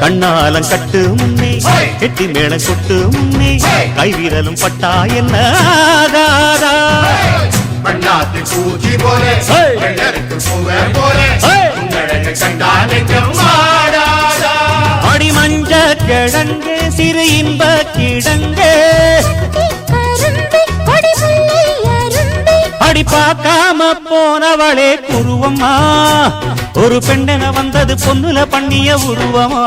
கண்ணாலம் கட்டு முன்னே கெட்டி மேளம் கொட்டு முன்னே கைவிரலும் பட்டா என்ன ஆகாதா பண்ணாத்து பூச்சி போலே வெள்ளருக்கு பூவே போலே உங்களழகு கண்டா நெஞ்சம் ஆடாதா அடி மஞ்ச கிழங்கு சிறு இன்ப கிழங்கு அடி பார்க்காம போனவளே குருவம்மா ஒரு பெண்ணென வந்தது பொண்ணுல பண்ணிய உருவமா